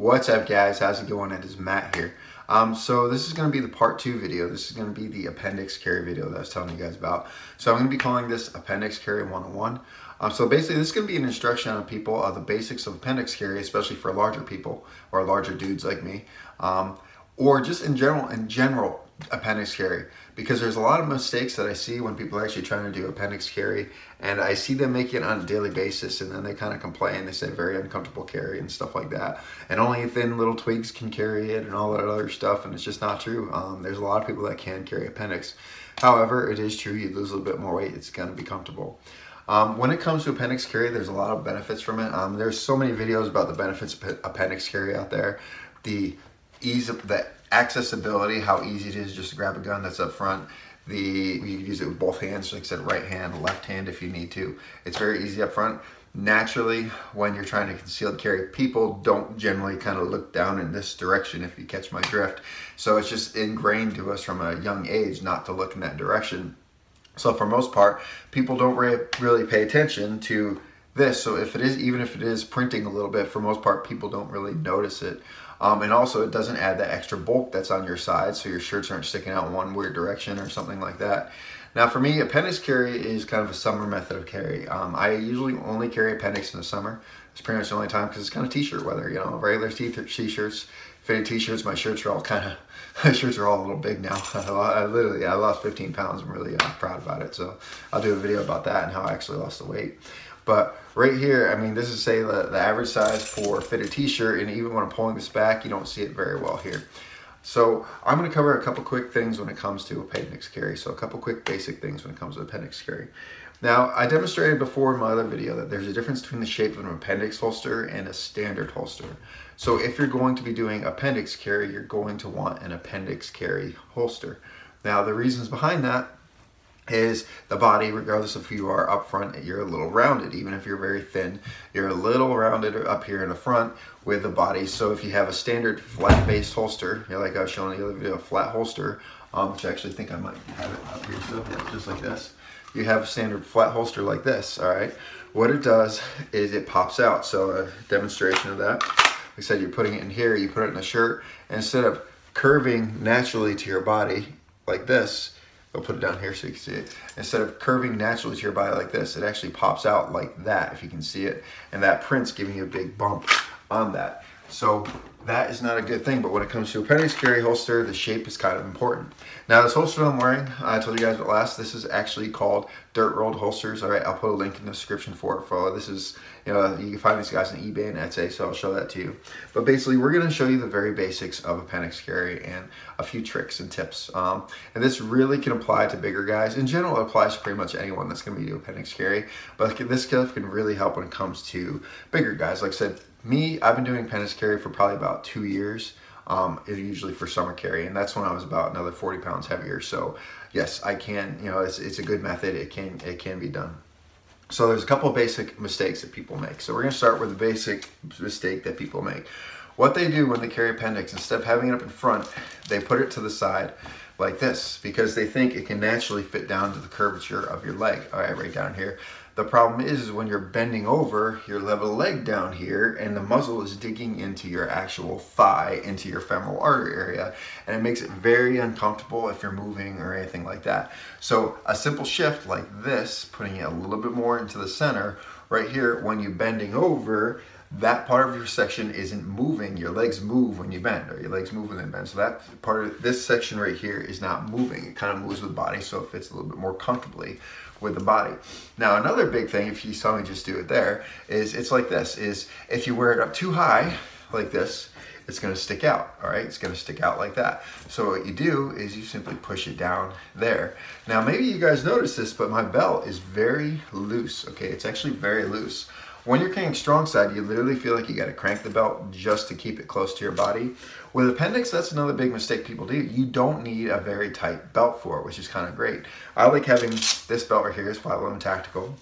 What's up, guys? How's it going? It is Matt here. So this is going to be the part 2 video. This is going to be the appendix carry video that I was telling you guys about. So I'm going to be calling this appendix carry 101. So basically this is going to be an instruction on people the basics of appendix carry, especially for larger people or larger dudes like me, or just in general appendix carry, because there's a lot of mistakes that I see when people are actually trying to do appendix carry, and I see them make it on a daily basis, and then they kind of complain. They say very uncomfortable carry and stuff like that, and only thin little twigs can carry it and all that other stuff, and it's just not true. There's a lot of people that can carry appendix. However, it is true, you lose a little bit more weight, it's going to be comfortable. When it comes to appendix carry, there's a lot of benefits from it. There's so many videos about the benefits of appendix carry out there. The ease of the accessibility, how easy it is just to grab a gun that's up front. You can use it with both hands, like I said, right hand, left hand if you need to. It's very easy up front. Naturally, when you're trying to concealed carry, people don't generally kind of look down in this direction, if you catch my drift. So it's just ingrained to us from a young age not to look in that direction. So for most part, people don't really pay attention to this. So even if it is printing a little bit, for most part, people don't really notice it. And also it doesn't add that extra bulk that's on your side, so your shirts aren't sticking out in one weird direction or something like that. Now for me, appendix carry is kind of a summer method of carry. I usually only carry appendix in the summer. It's pretty much the only time, because it's kind of t-shirt weather, you know, regular t-shirts, fitted t-shirts. My shirts are all my shirts are all a little big now. I lost 15 pounds. I'm really proud about it. So I'll do a video about that and how I actually lost the weight. But right here, I mean, this is say the average size for fitted t-shirt, and even when I'm pulling this back, you don't see it very well here. So I'm going to cover a couple quick things when it comes to appendix carry. So a couple quick basic things when it comes to appendix carry. Now, I demonstrated before in my other video that there's a difference between the shape of an appendix holster and a standard holster. So if you're going to be doing appendix carry, you're going to want an appendix carry holster. Now, the reasons behind that is the body, regardless of who you are up front, you're a little rounded. Even if you're very thin, you're a little rounded up here in the front with the body. So if you have a standard flat-based holster, you know, like I was showing in the other video, a flat holster, which I actually think I might have it up here still, yeah, just like this. You have a standard flat holster like this, all right? What it does is it pops out. So a demonstration of that, like I said, you're putting it in here, you put it in a shirt, and instead of curving naturally to your body like this, I'll put it down here so you can see it. Instead of curving naturally to your body like this, it actually pops out like that, if you can see it. And that print's giving you a big bump on that. So that is not a good thing. But when it comes to appendix carry holster, the shape is kind of important. Now this holster I'm wearing, I told you guys about last, this is actually called Dirt Rolled Holsters. All right, I'll put a link in the description for it. This is, you know, you can find these guys on eBay and Etsy, so I'll show that to you. But basically, we're gonna show you the very basics of appendix carry and a few tricks and tips. And this really can apply to bigger guys. In general, it applies to pretty much anyone that's gonna be doing appendix carry, but this stuff can really help when it comes to bigger guys. Like I said, I've been doing appendix carry for probably about 2 years, usually for summer carry, and that's when I was about another 40 pounds heavier. So yes, I can, you know, it's a good method. It can be done. So there's a couple of basic mistakes that people make. So we're gonna start with the basic mistake that people make. What they do when they carry appendix, instead of having it up in front, they put it to the side like this, because they think it can naturally fit down to the curvature of your leg. All right, right down here. The problem is when you're bending over, you have a leg down here and the muzzle is digging into your actual thigh, into your femoral artery area, and it makes it very uncomfortable if you're moving or anything like that. So a simple shift like this, putting it a little bit more into the center, right here, when you're bending over, that part of your section isn't moving. Your legs move when you bend, or your legs move when they bend. So that part of this section right here is not moving. It kind of moves with the body, so it fits a little bit more comfortably with the body. Now another big thing, if you saw me just do it there, is it's like this, is if you wear it up too high like this, it's going to stick out. All right, it's going to stick out like that. So what you do is you simply push it down there. Now maybe you guys noticed this, but my belt is very loose. Okay, it's actually very loose. When you're carrying strong side, you literally feel like you got to crank the belt just to keep it close to your body. With appendix, that's another big mistake people do. You don't need a very tight belt for it, which is kind of great. I like having this belt right here, is 511 Tactical,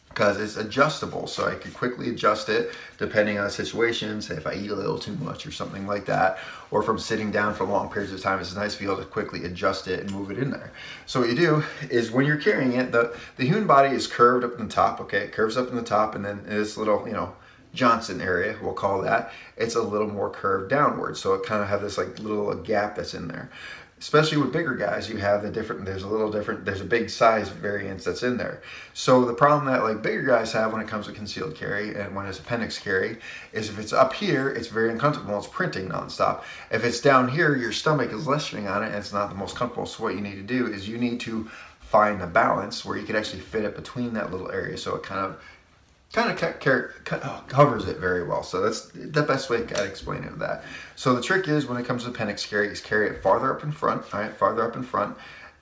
because it's adjustable, so I could quickly adjust it depending on the situation. Say if I eat a little too much or something like that, or if I'm sitting down for long periods of time, it's nice to be able to quickly adjust it and move it in there. So what you do is when you're carrying it, the human body is curved up in the top, okay? It curves up in the top, and then this little, you know, Johnson area, we'll call that, it's a little more curved downward. So it kind of have this like little gap that's in there. Especially with bigger guys, you have there's a big size variance that's in there. So the problem that like bigger guys have when it comes to concealed carry and when it's appendix carry is if it's up here, it's very uncomfortable, it's printing nonstop. If it's down here, your stomach is lessening on it and it's not the most comfortable. So what you need to do is you need to find a balance where you can actually fit it between that little area so it kind of covers it very well. So that's the best way to explain it with that. So the trick is when it comes to appendix carry is carry it farther up in front, all right, farther up in front,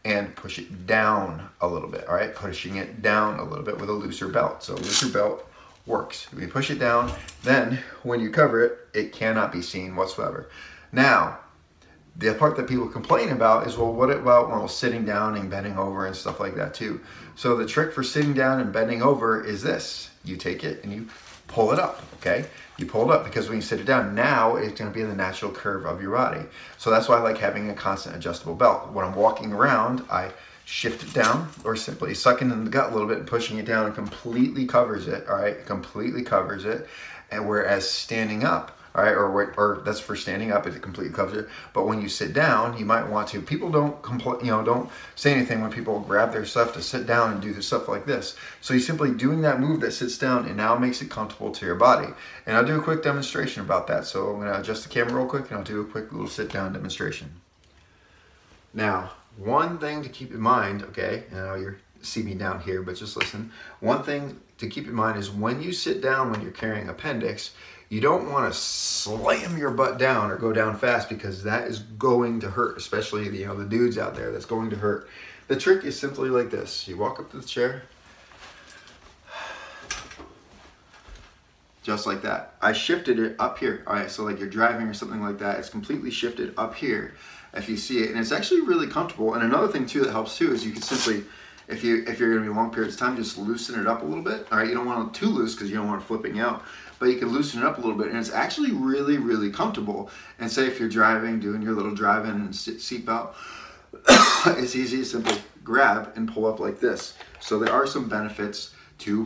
and push it down a little bit, all right, pushing it down a little bit with a looser belt. So a looser belt works. When you push it down, then when you cover it, it cannot be seen whatsoever. Now, the part that people complain about is, well, what about when sitting down and bending over and stuff like that too? So the trick for sitting down and bending over is this. You take it and you pull it up, okay? You pull it up because when you sit it down, now it's gonna be in the natural curve of your body. So that's why I like having a constant adjustable belt. When I'm walking around, I shift it down or simply sucking in the gut a little bit and pushing it down and completely covers it, all right? Completely covers it. And whereas standing up, all right, or that's for standing up, it completely covers it. But when you sit down, you might want to. People don't don't say anything when people grab their stuff to sit down and do the stuff like this. So you're simply doing that move that sits down and now makes it comfortable to your body. And I'll do a quick demonstration about that. So I'm gonna adjust the camera real quick and I'll do a quick little sit down demonstration. Now, one thing to keep in mind, okay, I know you see me down here, but just listen. One thing to keep in mind is when you sit down when you're carrying appendix, you don't want to slam your butt down or go down fast because that is going to hurt, especially the dudes out there, that's going to hurt. The trick is simply like this. You walk up to the chair, just like that. I shifted it up here. All right, so like you're driving or something like that, it's completely shifted up here if you see it, and it's actually really comfortable. And another thing too that helps too is you can simply, if you're going to be long periods of time, just loosen it up a little bit. All right, you don't want it too loose because you don't want it flipping out, but you can loosen it up a little bit, and it's actually really, really comfortable. And say if you're driving, doing your little drive-in and seatbelt, it's easy to simply grab and pull up like this. So there are some benefits to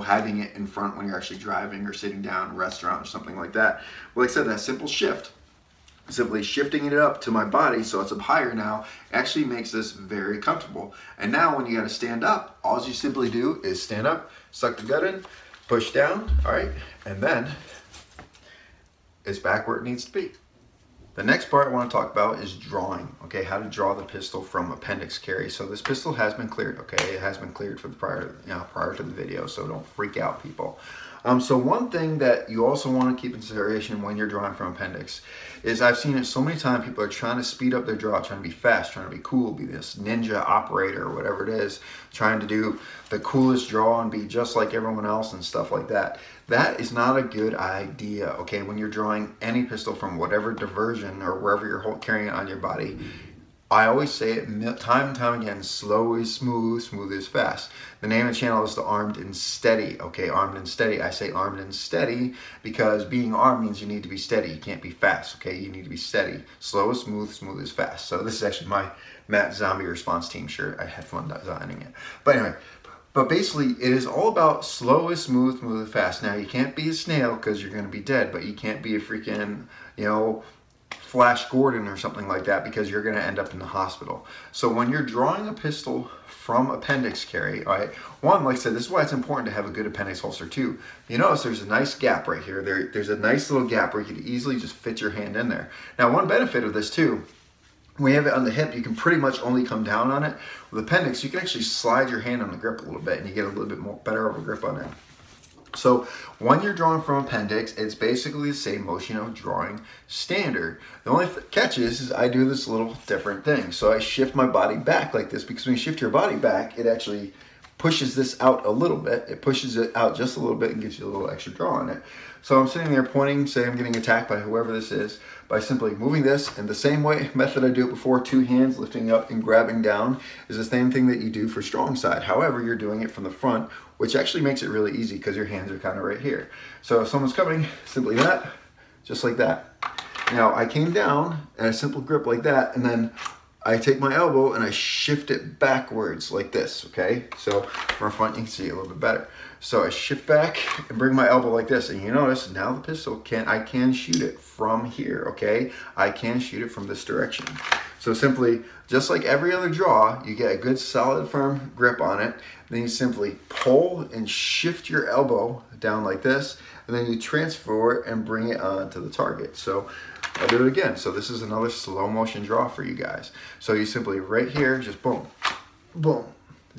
having it in front when you're actually driving or sitting down in a restaurant or something like that. Well, like I said, that simple shift, simply shifting it up to my body so it's up higher now, actually makes this very comfortable. And now when you got to stand up, all you simply do is stand up, suck the gut in, push down, all right, and then it's back where it needs to be. The next part I want to talk about is drawing, okay, how to draw the pistol from appendix carry. So this pistol has been cleared, okay, it has been cleared for the prior to the video, so don't freak out, people. So one thing that you also want to keep in consideration when you're drawing from appendix is I've seen it so many times, people are trying to speed up their draw, trying to be fast, trying to be cool, be this ninja operator or whatever it is, trying to do the coolest draw and be just like everyone else and stuff like that. That is not a good idea, okay? When you're drawing any pistol from whatever diversion or wherever you're carrying it on your body, I always say it time and time again, slow is smooth, smooth is fast. The name of the channel is the Armed and Steady, okay, Armed and Steady. I say Armed and Steady because being armed means you need to be steady. You can't be fast, okay? You need to be steady. Slow is smooth, smooth is fast. So this is actually my Matt Zombie Response Team shirt. I had fun designing it. But anyway, but basically it is all about slow is smooth, smooth is fast. Now you can't be a snail because you're going to be dead, but you can't be a freaking, Flash Gordon or something like that because you're going to end up in the hospital. So when you're drawing a pistol from appendix carry, all right, one, like I said, this is why it's important to have a good appendix holster too. You notice there's a nice gap right here. There's a nice little gap where you could easily just fit your hand in there. Now, one benefit of this too, when you have it on the hip, you can pretty much only come down on it. With appendix, you can actually slide your hand on the grip a little bit and you get a little bit more better of a grip on it. So when you're drawing from appendix, it's basically the same motion of drawing standard. The only catch is I do this little different thing. So I shift my body back like this because when you shift your body back, it actually pushes this out a little bit. It pushes it out just a little bit and gives you a little extra draw on it. So I'm sitting there pointing, say I'm getting attacked by whoever this is, by simply moving this in the same method I do it before, two hands lifting up and grabbing down, is the same thing that you do for strong side. However, you're doing it from the front, which actually makes it really easy because your hands are kind of right here. So if someone's coming, simply that, just like that. Now I came down and a simple grip like that, and then I take my elbow and I shift it backwards like this, okay? So from front you can see it a little bit better. So I shift back and bring my elbow like this, and you notice now the pistol I can shoot it from here, okay? I can shoot it from this direction. So simply, just like every other draw, you get a good solid firm grip on it. Then you simply pull and shift your elbow down like this, and then you transfer it and bring it onto the target. So I'll do it again. So this is another slow motion draw for you guys. So you simply right here, just boom, boom,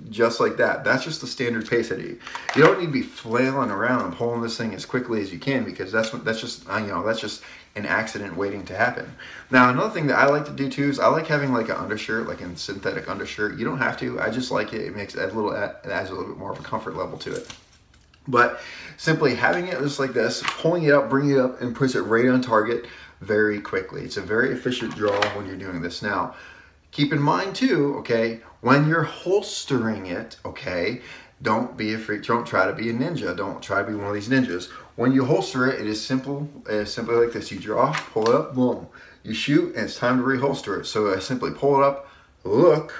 just like that. That's just the standard pace that you don't need to be flailing around and pulling this thing as quickly as you can, because that's just an accident waiting to happen. Now, another thing that I like to do too is I like having like an undershirt, like a synthetic undershirt. You don't have to. I just like it. It makes it adds a little bit more of a comfort level to it. But simply having it just like this, pulling it up, bringing it up, and puts it right on target very quickly. It's a very efficient draw when you're doing this. Now, keep in mind too, okay, when you're holstering it, okay, don't be afraid. Don't try to be a ninja. Don't try to be one of these ninjas. When you holster it, it is simple. It's simply like this. You draw, pull it up, boom. You shoot, and it's time to reholster it. So I simply pull it up, look,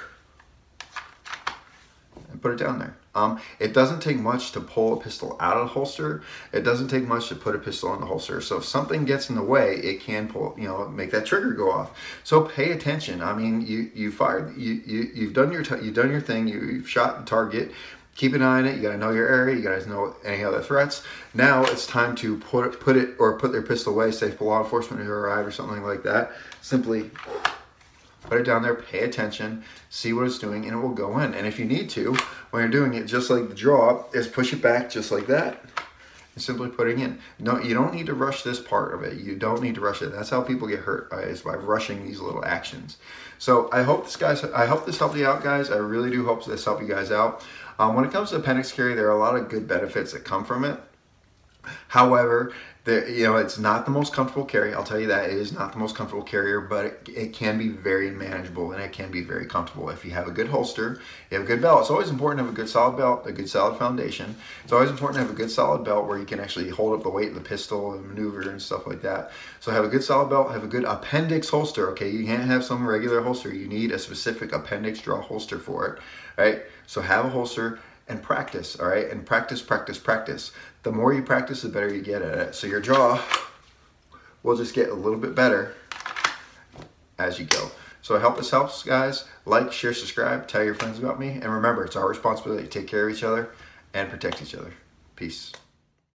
and put it down there. It doesn't take much to pull a pistol out of the holster. It doesn't take much to put a pistol in the holster. So if something gets in the way, it can pull, make that trigger go off. So pay attention. I mean, you fired, you've done your thing. You've shot the target. Keep an eye on it. You got to know your area. You got to know any other threats. Now it's time to put their pistol away. Say if law enforcement who arrived or something like that. Simply put it down there, pay attention, see what it's doing, and it will go in. And if you need to, when you're doing it, just like the draw, is push it back just like that, and simply putting in. No, you don't need to rush this part of it. You don't need to rush it. That's how people get hurt, is by rushing these little actions. So I hope this helped you out, guys. I really do hope this helped you guys out. When it comes to appendix carry, there are a lot of good benefits that come from it. However, it's not the most comfortable carry. I'll tell you that. It is not the most comfortable carrier, but it can be very manageable, and it can be very comfortable if you have a good holster, you have a good belt. It's always important to have a good solid belt, a good solid foundation. It's always important to have a good solid belt where you can actually hold up the weight of the pistol and maneuver and stuff like that. So have a good solid belt, have a good appendix holster, okay? You can't have some regular holster. You need a specific appendix draw holster for it, right? So have a holster and practice, all right? And practice, practice, practice. The more you practice, the better you get at it. So your draw will just get a little bit better as you go. So I hope this helps, guys. Like, share, subscribe, tell your friends about me. And remember, it's our responsibility to take care of each other and protect each other. Peace.